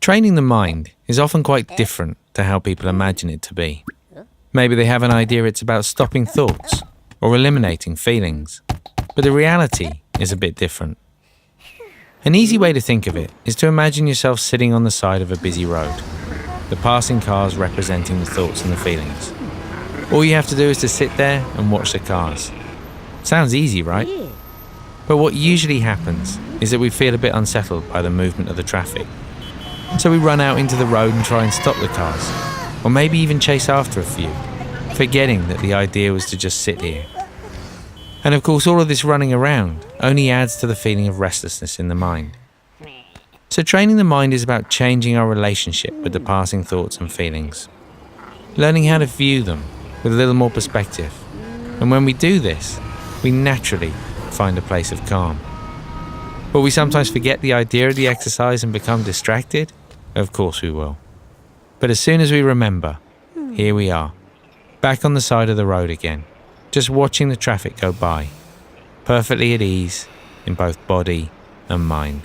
Training the mind is often quite different to how people imagine it to be. Maybe they have an idea it's about stopping thoughts or eliminating feelings, but the reality is a bit different. An easy way to think of it is to imagine yourself sitting on the side of a busy road, the passing cars representing the thoughts and the feelings. All you have to do is to sit there and watch the cars. Sounds easy, right? But what usually happens is that we feel a bit unsettled by the movement of the traffic. So we run out into the road and try and stop the cars, or maybe even chase after a few, forgetting that the idea was to just sit here. And of course, all of this running around only adds to the feeling of restlessness in the mind. So training the mind is about changing our relationship with the passing thoughts and feelings, learning how to view them with a little more perspective. And when we do this, we naturally find a place of calm. Will we sometimes forget the idea of the exercise and become distracted? Of course we will. But as soon as we remember, here we are, back on the side of the road again, just watching the traffic go by, perfectly at ease in both body and mind.